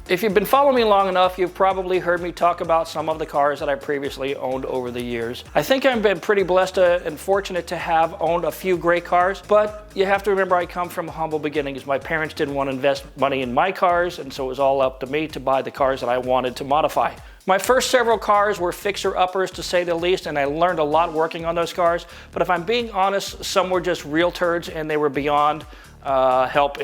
If you've been following me long enough, you've probably heard me talk about some of the cars that I previously owned over the years. I think I've been pretty blessed and fortunate to have owned a few great cars, but you have to remember I come from humble beginnings. My parents didn't want to invest money in my cars, and so it was all up to me to buy the cars that I wanted to modify. My first several cars were fixer-uppers, to say the least, and I learned a lot working on those cars, but if I'm being honest, some were just real turds and they were beyond help.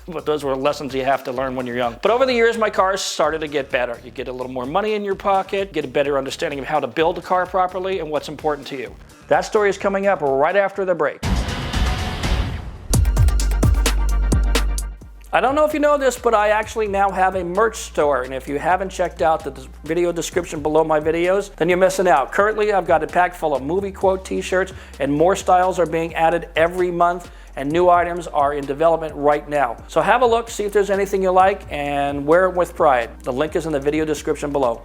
But those were lessons you have to learn when you're young. But over the years, my cars started to get better. You get a little more money in your pocket, get a better understanding of how to build a car properly and what's important to you. That story is coming up right after the break. I don't know if you know this, but I actually now have a merch store, and if you haven't checked out the video description below my videos, then you're missing out. Currently, I've got a pack full of movie quote t-shirts, and more styles are being added every month, and new items are in development right now. So have a look, see if there's anything you like, and wear it with pride. The link is in the video description below.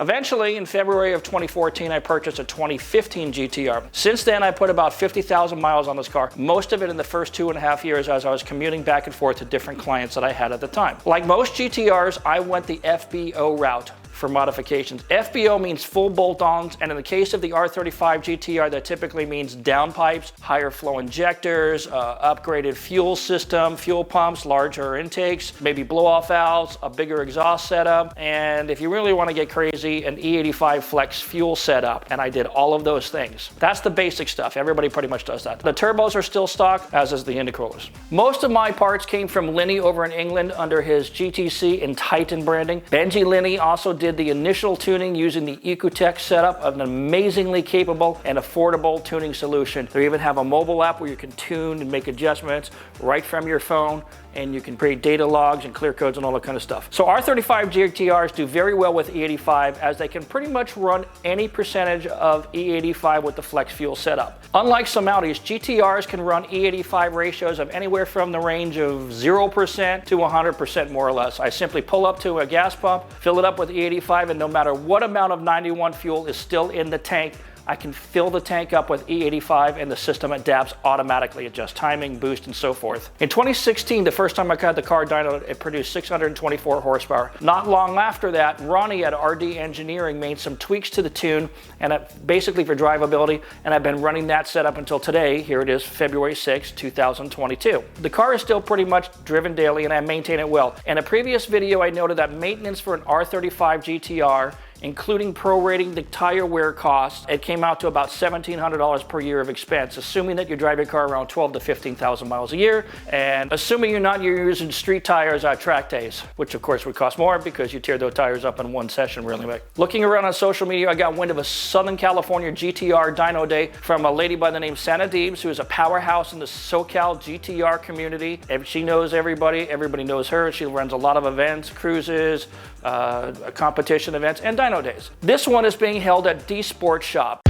Eventually, in February of 2014, I purchased a 2015 GTR. Since then, I put about 50,000 miles on this car, most of it in the first 2.5 years as I was commuting back and forth to different clients that I had at the time. Like most GTRs, I went the FBO route for modifications. FBO means full bolt-ons, and in the case of the R35 GTR, that typically means downpipes, higher flow injectors, upgraded fuel system, fuel pumps, larger intakes, maybe blow-off valves, a bigger exhaust setup, and if you really want to get crazy, an E85 flex fuel setup, and I did all of those things. That's the basic stuff. Everybody pretty much does that. The turbos are still stock, as is the intercoolers. Most of my parts came from Linney over in England under his GTC and Titan branding. Benji Linney also did the initial tuning using the ECUTEK setup, of an amazingly capable and affordable tuning solution. They even have a mobile app where you can tune and make adjustments right from your phone, and you can create data logs and clear codes and all that kind of stuff. So R35 GTRs do very well with E85, as they can pretty much run any percentage of E85 with the flex fuel setup. Unlike some Audis, GTRs can run E85 ratios of anywhere from the range of 0% to 100% more or less. I simply pull up to a gas pump, fill it up with E85, and no matter what amount of 91 fuel is still in the tank, I can fill the tank up with E85 and the system adapts automatically, adjusts timing, boost, and so forth. In 2016, the first time I got the car dynoed, it produced 624 horsepower. Not long after that, Ronnie at RD Engineering made some tweaks to the tune, and basically for drivability, and I've been running that setup until today. Here it is, February 6, 2022. The car is still pretty much driven daily, and I maintain it well. In a previous video, I noted that maintenance for an R35 GTR, including prorating the tire wear costs, it came out to about $1,700 per year of expense, assuming that you drive your car around 12 to 15,000 miles a year, and assuming you're using street tires on track days, which of course would cost more because you tear those tires up in one session really quick. Looking around on social media, I got wind of a Southern California GTR dyno day from a lady by the name Santa Deebs, who is a powerhouse in the SoCal GTR community. She knows everybody knows her. She runs a lot of events, cruises, competition events, and dyno days. This one is being held at D Sports Shop.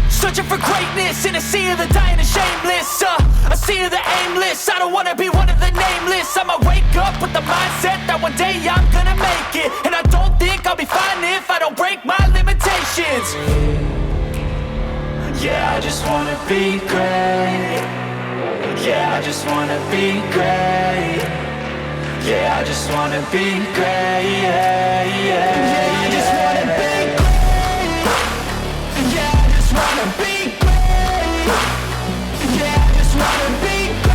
Searching for greatness in a sea of the dying and shameless, a sea of the aimless. I don't wanna be one of the nameless. I'ma wake up with the mindset that one day I'm gonna make it, and I don't think I'll be fine if I don't break my limitations. Yeah, I just wanna be great. Yeah, I just wanna be great. Yeah, I just wanna be great. Yeah, I just wanna be great. Yeah, I just wanna be great. Yeah, I just wanna be great.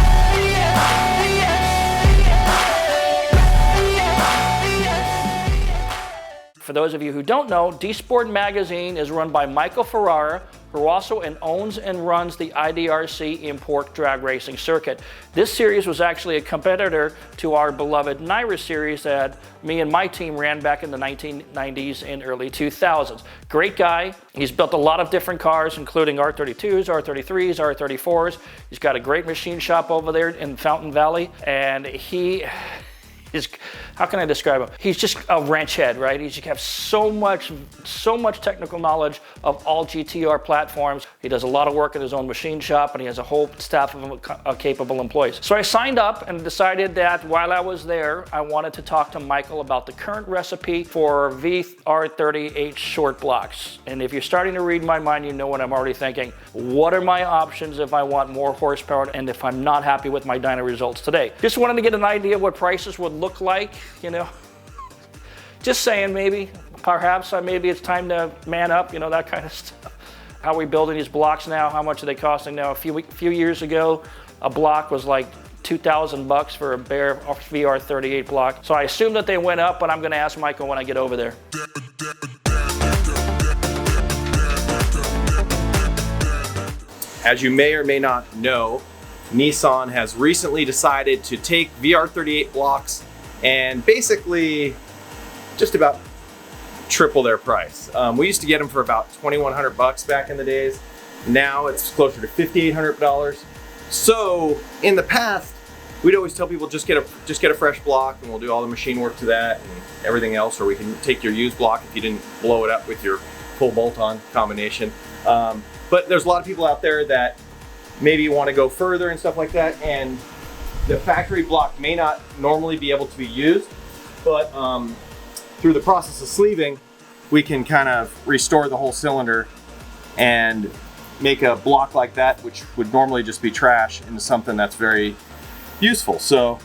For those of you who don't know, D Sport magazine is run by Michael Ferrara, who also owns and runs the IDRC Import Drag Racing Circuit. This series was actually a competitor to our beloved NYRA series that me and my team ran back in the 1990s and early 2000s. Great guy. He's built a lot of different cars, including R32s, R33s, R34s. He's got a great machine shop over there in Fountain Valley, and he is, how can I describe him? He's just a wrench head, right? He has so much technical knowledge of all GTR platforms. He does a lot of work in his own machine shop, and he has a whole staff of capable employees. So I signed up and decided that while I was there, I wanted to talk to Michael about the current recipe for VR38 short blocks. And if you're starting to read my mind, you know what I'm already thinking. What are my options if I want more horsepower and if I'm not happy with my dyno results today? Just wanted to get an idea of what prices would look like, you know. Just saying, maybe, perhaps, maybe it's time to man up, you know, that kind of stuff. How are we building these blocks now? How much are they costing now? A few years ago, a block was like $2,000 for a bare VR38 block. So I assume that they went up, but I'm going to ask Michael when I get over there. As you may or may not know, Nissan has recently decided to take VR38 blocks and basically just about triple their price. We used to get them for about $2,100 back in the days. Now it's closer to $5,800. So in the past, we'd always tell people just get a fresh block and we'll do all the machine work to that and everything else, or we can take your used block if you didn't blow it up with your full bolt-on combination. But there's a lot of people out there that maybe want to go further and stuff like that, and the factory block may not normally be able to be used, but through the process of sleeving, we can kind of restore the whole cylinder and make a block like that, which would normally just be trash, into something that's very useful. So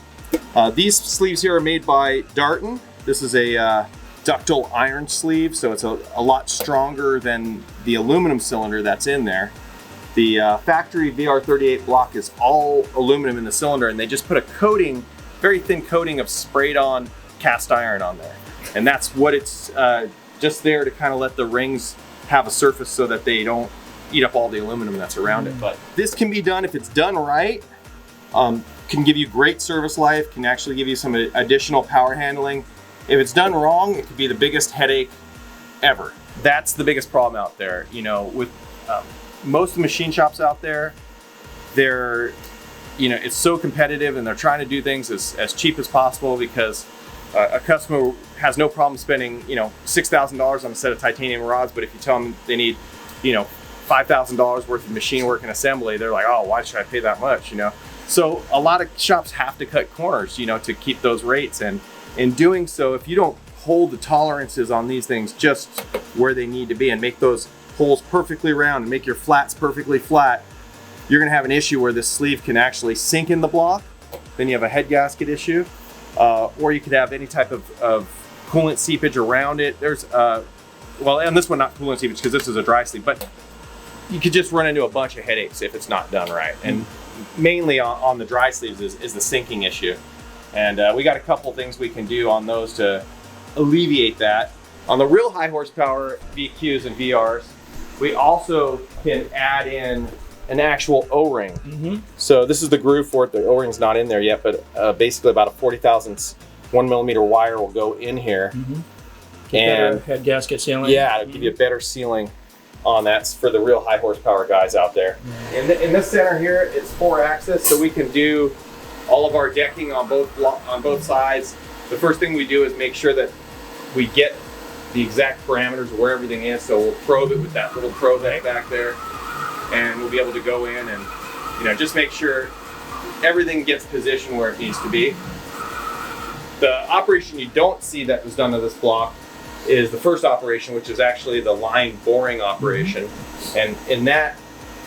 these sleeves here are made by Darton. This is a ductile iron sleeve, so it's a lot stronger than the aluminum cylinder that's in there. The factory VR38 block is all aluminum in the cylinder, and they just put a coating, very thin coating of sprayed on cast iron on there. And that's what it's just there to kind of let the rings have a surface so that they don't eat up all the aluminum that's around it. But this can be done if it's done right. Can give you great service life, can actually give you some additional power handling. If it's done wrong, it could be the biggest headache ever. That's the biggest problem out there. You know, with most of the machine shops out there, they're, you know, it's so competitive and they're trying to do things as cheap as possible, because a customer has no problem spending, you know, $6,000 on a set of titanium rods, but if you tell them they need, you know, $5,000 worth of machine work and assembly, they're like, oh, why should I pay that much, you know? So a lot of shops have to cut corners, you know, to keep those rates. And in doing so, if you don't hold the tolerances on these things just where they need to be and make those holes perfectly round and make your flats perfectly flat, you're gonna have an issue where this sleeve can actually sink in the block. Then you have a head gasket issue, or you could have any type of coolant seepage around it. There's, well, and this one not coolant seepage because this is a dry sleeve, but you could just run into a bunch of headaches if it's not done right. And mainly on the dry sleeves is the sinking issue. And we got a couple things we can do on those to alleviate that. On the real high horsepower VQs and VRs, we also can add in an actual O-ring. So this is the groove for it. The O-ring's not in there yet, but basically about a 40 thousandths 1 millimeter wire will go in here. And head gasket sealing. Yeah, it'll give you a better sealing on that for the real high horsepower guys out there. In this center here, it's 4-axis, so we can do all of our decking on both sides. The first thing we do is make sure that we get the exact parameters of where everything is. So we'll probe it with that little probe that's back there, and we'll be able to go in and, you know, just make sure everything gets positioned where it needs to be. The operation you don't see that was done to this block is the first operation, which is actually the line boring operation. And in that,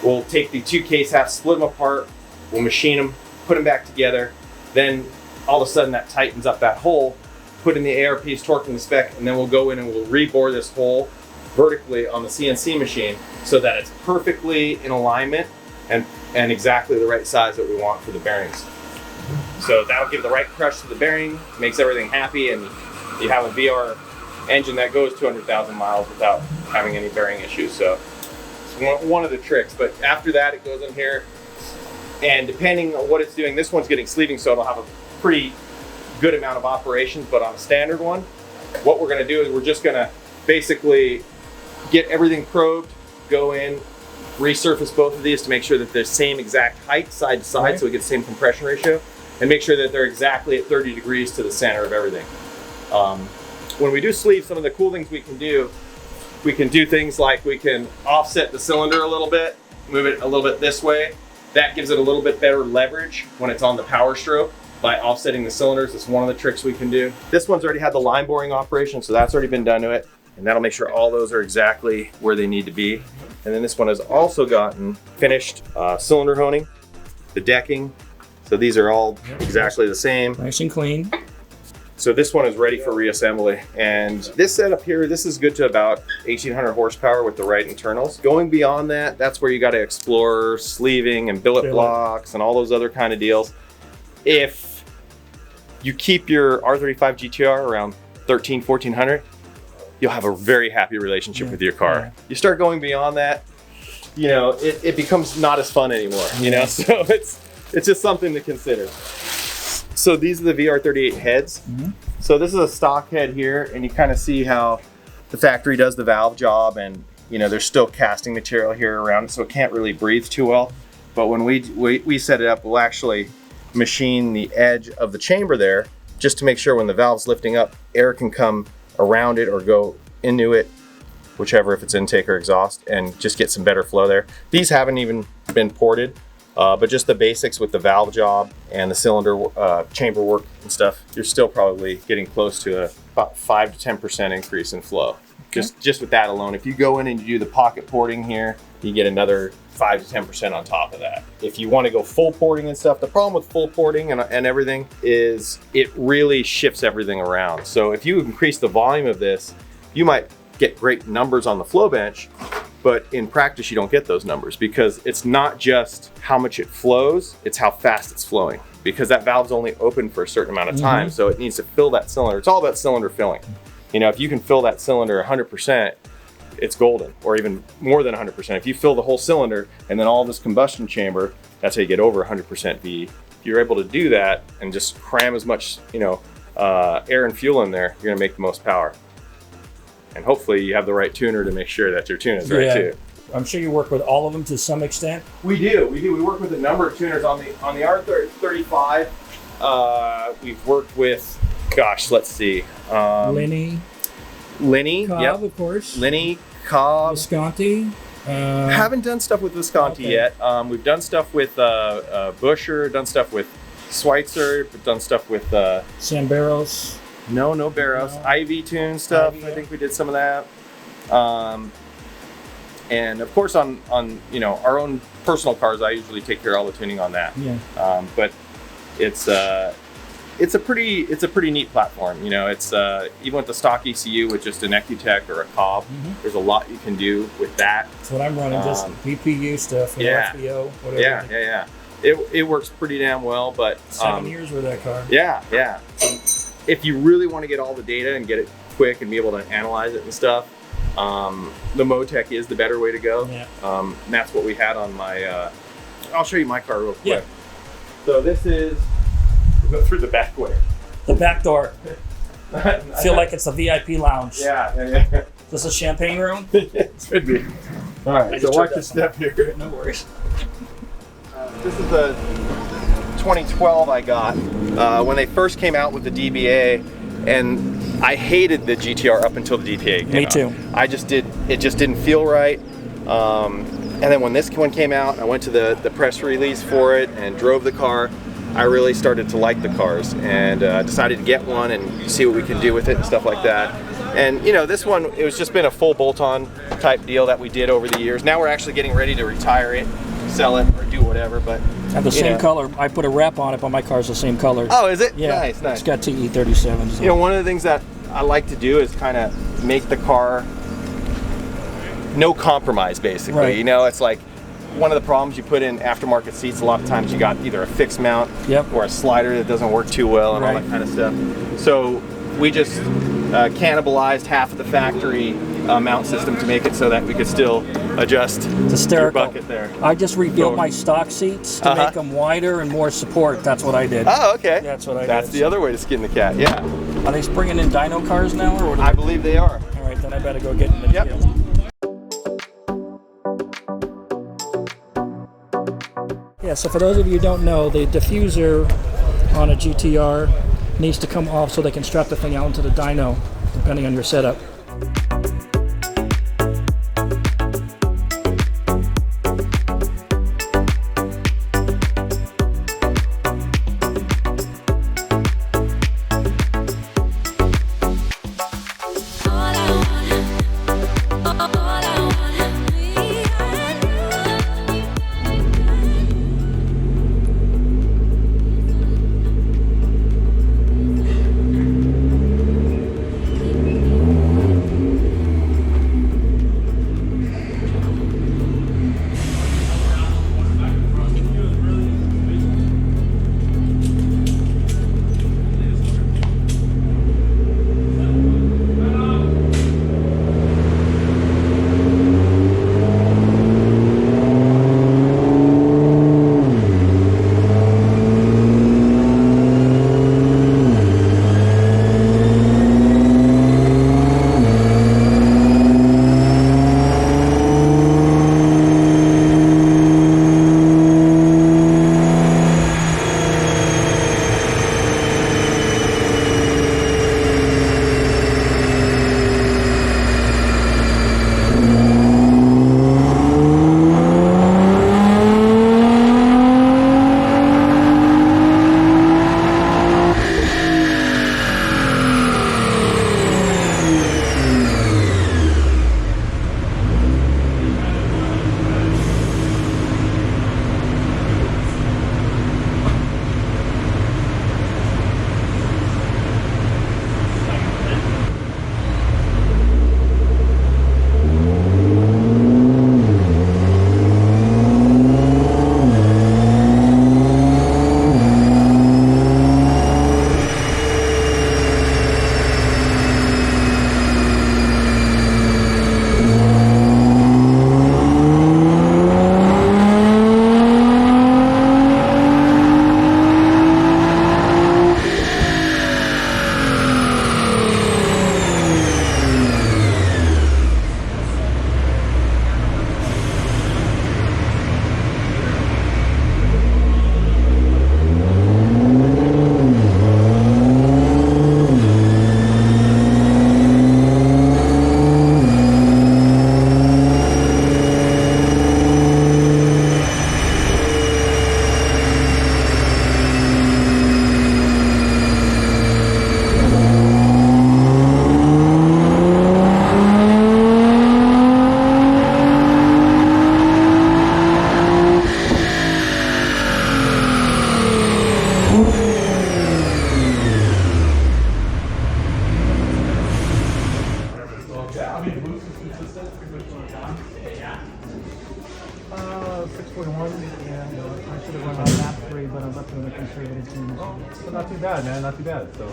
we'll take the two case halves, split them apart, we'll machine them, put them back together. Then all of a sudden that tightens up that hole, put in the ARPs, torque in the spec, and then we'll go in and we'll rebore this hole vertically on the CNC machine so that it's perfectly in alignment and exactly the right size that we want for the bearings. So that'll give the right crush to the bearing, makes everything happy, and you have a VR engine that goes 200,000 miles without having any bearing issues. So it's one of the tricks. But after that, it goes in here, and depending on what it's doing, this one's getting sleeving, so it'll have a pretty good amount of operations. But on a standard one, what we're going to do is we're just going to basically get everything probed, go in, resurface both of these to make sure that they're the same exact height side to side, so we get the same compression ratio. and make sure that they're exactly at 30 degrees to the center of everything. When we do sleeve, some of the cool things we can do things like we can offset the cylinder a little bit, move it a little bit this way. That gives it a little bit better leverage when it's on the power stroke by offsetting the cylinders. It's one of the tricks we can do. This one's already had the line boring operation, so that's already been done to it. And that'll make sure all those are exactly where they need to be. And then this one has also gotten finished cylinder honing, the decking. So these are all exactly the same. Nice and clean. So this one is ready for reassembly. And this setup here, this is good to about 1,800 horsepower with the right internals. Going beyond that, that's where you got to explore sleeving and billet blocks and all those other kind of deals. If you keep your R35 GTR around 1,400, you'll have a very happy relationship with your car. You start going beyond that, you know, it becomes not as fun anymore, you know? So it's just something to consider. So these are the VR38 heads. So this is a stock head here, and you kind of see how the factory does the valve job, and you know, there's still casting material here around it, so it can't really breathe too well. But when we set it up, we'll actually machine the edge of the chamber there just to make sure when the valve's lifting up, air can come around it or go into it, whichever, if it's intake or exhaust, and just get some better flow there. These haven't even been ported. But just the basics with the valve job and the cylinder chamber work and stuff, you're still probably getting close to about 5 to 10% increase in flow. Okay. Just with that alone. If you go in and you do the pocket porting here, you get another 5 to 10% on top of that. If you want to go full porting and stuff, the problem with full porting and everything is it really shifts everything around. So if you increase the volume of this, you might get great numbers on the flow bench, but in practice, you don't get those numbers because it's not just how much it flows, it's how fast it's flowing, because that valve's only open for a certain amount of time. So it needs to fill that cylinder. It's all about cylinder filling. You know, if you can fill that cylinder 100%, it's golden, or even more than 100%. If you fill the whole cylinder and then all this combustion chamber, that's how you get over 100% V. If you're able to do that and just cram as much, you know, air and fuel in there, you're gonna make the most power. And hopefully you have the right tuner to make sure that your tune is right too. I'm sure you work with all of them to some extent. We do. We work with a number of tuners on the R35. We've worked with, gosh, let's see. Linney. Cobb, of course. Linney, Cobb. Visconti. Haven't done stuff with Visconti yet. We've done stuff with Busher, done stuff with Schweitzer, but done stuff with San Barros. No Barros. IV tune stuff. I think we did some of that. And of course on you know, our own personal cars, I usually take care of all the tuning on that. But it's a pretty neat platform. You know, it's even with the stock ECU with just an ECUTEK or a Cobb, there's a lot you can do with that. That's what I'm running, just VPU stuff, FBO, whatever. It works pretty damn well, but 7 years with that car. If you really want to get all the data and get it quick and be able to analyze it and stuff, the Motec is the better way to go. And that's what we had on my, I'll show you my car real quick. So this is, we'll go through the back way. The back door. I feel like it's a VIP lounge. Yeah. Is this a champagne room? It could be. All right, so watch your step here. No worries. This is the 2012 I got when they first came out with the DBA, and I hated the GTR up until the DBA came out. Me too. It just didn't feel right. And then when this one came out, I went to the press release for it and drove the car. I really started to like the cars and decided to get one and see what we can do with it and stuff like that. And you know, this one, it was just been a full bolt-on type deal that we did over the years. Now we're actually getting ready to retire it, sell it, or do whatever, but have the same color. I put a wrap on it, but my car's the same color. Oh, is it? Yeah. Nice. It's got TE37s. So. You know, one of the things that I like to do is kind of make the car no compromise, basically. Right. You know, it's like one of the problems you put in aftermarket seats, a lot of times you got either a fixed mount or a slider that doesn't work too well and all that kind of stuff. So we just cannibalized half of the factory mount system to make it so that we could still adjust your bucket there. I just rebuilt my stock seats to make them wider and more support. That's what I did. Oh, okay. That's what I did. That's the other way to skin the cat, yeah. Are they bringing in dyno cars now? Or what? I believe they are. All right, then I better go get in the deal. Yeah, so for those of you who don't know, the diffuser on a GTR needs to come off so they can strap the thing out into the dyno, depending on your setup. Not too bad, man. Not too bad. So.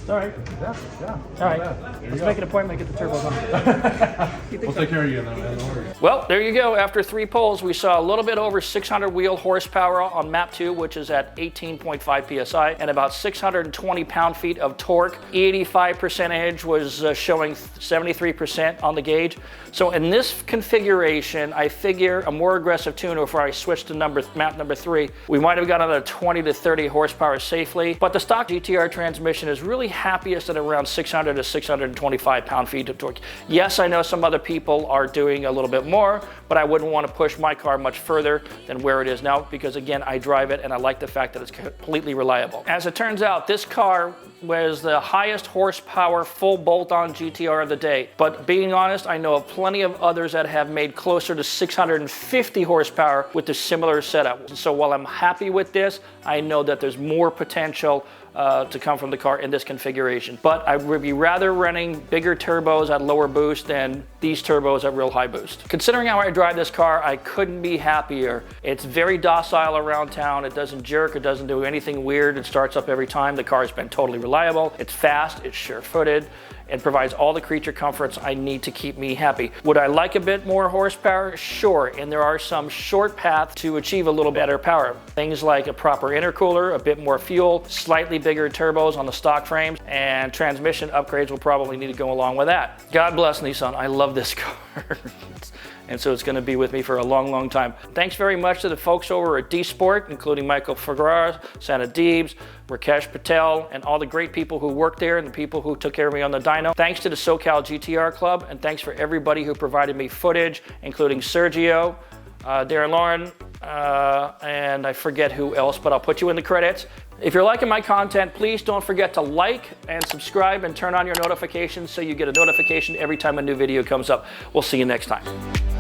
All right. Yeah. All right. Let's make an appointment, get the turbos on. We'll take care of you, man. No worries. Well, there you go. After 3 polls, we saw a little bit over 600 wheel horsepower on map 2, which is at 18.5 psi, and about 620 pound-feet of torque. E85 percentage was showing 73% on the gauge. So in this configuration, I figure a more aggressive tuner, if I switch to map number 3, we might have gotten another 20 to 30 horsepower safely. But the stock GTR transmission is really happiest at around 600 to 625 pound-feet of torque. Yes, I know some other people are doing a little bit more, but I wouldn't want to push my car much further than where it is now, because again, I drive it and I like the fact that it's completely reliable. As it turns out, this car was the highest horsepower full bolt-on GTR of the day. But being honest, I know of plenty of others that have made closer to 650 horsepower with a similar setup. So while I'm happy with this, I know that there's more potential to come from the car in this configuration. But I would be rather running bigger turbos at lower boost than these turbos at real high boost. Considering how I drive this car, I couldn't be happier. It's very docile around town. It doesn't jerk. It doesn't do anything weird. It starts up every time. The car's been totally reliable. It's fast. It's sure-footed. It provides all the creature comforts I need to keep me happy. Would I like a bit more horsepower? Sure, and there are some short paths to achieve a little better power. Things like a proper intercooler, a bit more fuel, slightly bigger turbos on the stock frames, and transmission upgrades will probably need to go along with that. God bless Nissan, I love this car. And so it's going to be with me for a long, long time. Thanks very much to the folks over at D-Sport, including Michael Ferrar, Santa Deebs, Rakesh Patel, and all the great people who worked there and the people who took care of me on the dyno. Thanks to the SoCal GTR Club, and thanks for everybody who provided me footage, including Sergio, Darren Lauren, and I forget who else, but I'll put you in the credits. If you're liking my content, please don't forget to like and subscribe and turn on your notifications so you get a notification every time a new video comes up. We'll see you next time.